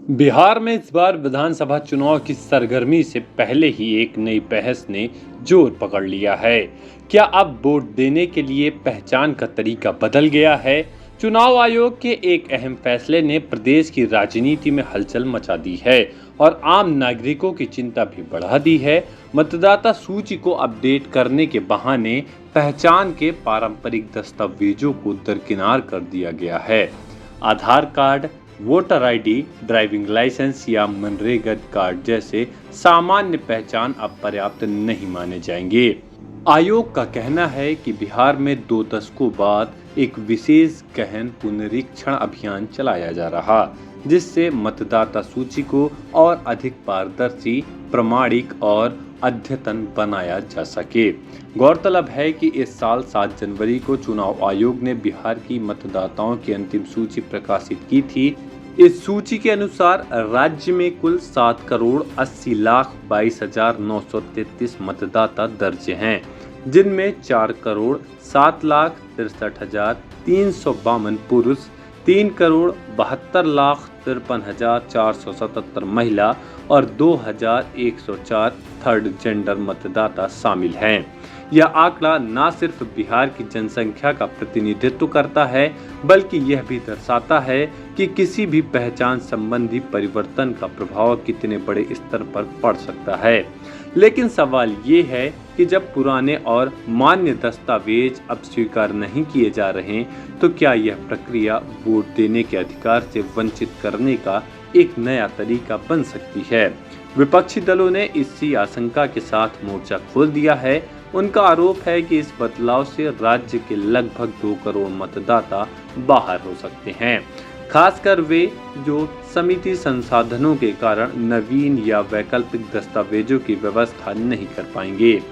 बिहार में इस बार विधानसभा चुनाव की सरगर्मी से पहले ही एक नई बहस ने जोर पकड़ लिया है। क्या अब वोट देने के लिए पहचान का तरीका बदल गया है? चुनाव आयोग के एक अहम फैसले ने प्रदेश की राजनीति में हलचल मचा दी है और आम नागरिकों की चिंता भी बढ़ा दी है। मतदाता सूची को अपडेट करने के बहाने पहचान के पारंपरिक दस्तावेजों को दरकिनार कर दिया गया है। Aadhaar card, voter ID, driving licence या मनरेगा कार्ड जैसे सामान्य पहचान अब पर्याप्त नहीं माने जाएंगे। आयोग का कहना है कि बिहार में 2 दशकों बाद एक विशेष गहन पुनरीक्षण अभियान चलाया जा रहा, जिससे मतदाता सूची को और अधिक पारदर्शी, प्रामाणिक और अद्यतन बनाया जा सके। गौरतलब है कि इस साल 7 जनवरी को चुनाव आयोग ने बिहार की मतदाताओं की अंतिम सूची प्रकाशित की थी। इस सूची के अनुसार राज्य में कुल 7,80,22,933 मतदाता दर्ज हैं, जिनमें 4,07,63,352 पुरुष, 3,72,53,477 महिला और 2,104 थर्ड जेंडर मतदाता शामिल हैं। यह आंकड़ा न सिर्फ बिहार की जनसंख्या का प्रतिनिधित्व करता है, बल्कि यह भी दर्शाता है कि किसी भी पहचान संबंधी परिवर्तन का प्रभाव कितने बड़े स्तर पर पड़ सकता है। लेकिन सवाल ये है कि जब पुराने और मान्य दस्तावेज अब स्वीकार नहीं किए जा रहे, तो क्या यह प्रक्रिया वोट देने के अधिकार से वंचित करने का एक नया तरीका बन सकती है? विपक्षी दलों ने इसी आशंका के साथ मोर्चा खोल दिया है। उनका आरोप है कि इस बदलाव से राज्य के लगभग 2 करोड़ मतदाता बाहर हो सकते हैं, खासकर वे जो समिति संसाधनों के कारण नवीन या वैकल्पिक दस्तावेजों की व्यवस्था नहीं कर पाएंगे।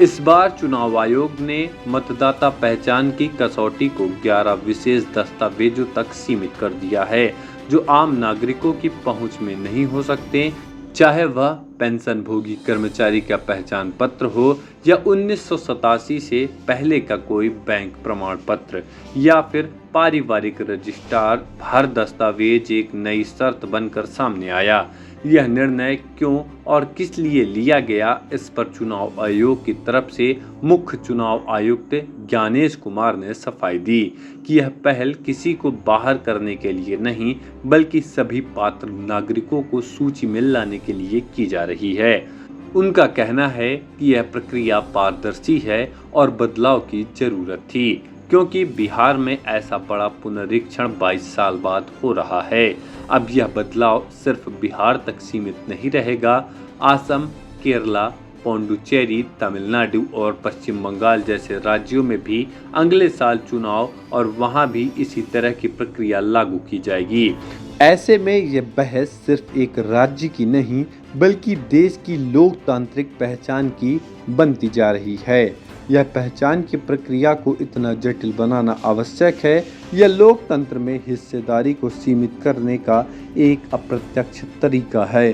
इस बार चुनाव आयोग ने मतदाता पहचान की कसौटी को 11 विशेष दस्तावेजों तक सीमित कर दिया है, जो आम नागरिकों की पहुंच में नहीं हो सकते, चाहे वह पेंशन भोगी कर्मचारी का पहचान पत्र हो या 1987 से पहले का कोई बैंक प्रमाण पत्र या फिर पारिवारिक रजिस्ट्रार। हर दस्तावेज एक नई शर्त बनकर सामने आया। यह निर्णय क्यों और किस लिए लिया गया, इस पर चुनाव आयोग की तरफ से मुख्य चुनाव आयुक्त ज्ञानेश कुमार ने सफाई दी कि यह पहल किसी को बाहर करने के लिए नहीं, बल्कि सभी पात्र नागरिकों को सूची में लाने के लिए की जा रही है। उनका कहना है कि यह प्रक्रिया पारदर्शी है और बदलाव की जरूरत थी, क्योंकि बिहार में ऐसा बड़ा पुनरीक्षण 22 साल बाद हो रहा है। अब यह बदलाव सिर्फ बिहार तक सीमित नहीं रहेगा। असम, केरला, पुडुचेरी, तमिलनाडु और पश्चिम बंगाल जैसे राज्यों में भी अगले साल चुनाव और वहां भी इसी तरह की प्रक्रिया लागू की जाएगी। ऐसे में यह बहस सिर्फ एक राज्य की नहीं, बल्कि देश की लोकतांत्रिक पहचान की बनती जा रही है। यह पहचान की प्रक्रिया को इतना जटिल बनाना आवश्यक है। यह लोकतंत्र में हिस्सेदारी को सीमित करने का एक अप्रत्यक्ष तरीका है।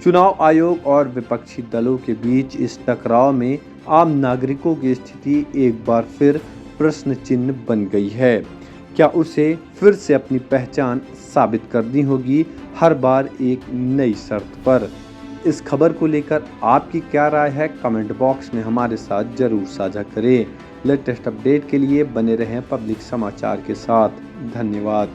चुनाव आयोग और विपक्षी दलों के बीच इस टकराव में आम नागरिकों की स्थिति एक बार फिर प्रश्न चिन्ह बन गई है। क्या उसे फिर से अपनी पहचान साबित करनी होगी, हर बार एक नई शर्त पर? इस खबर को लेकर आपकी क्या राय है? कमेंट बॉक्स में हमारे साथ जरूर साझा करें। लेटेस्ट अपडेट के लिए बने रहें पब्लिक समाचार के साथ। धन्यवाद।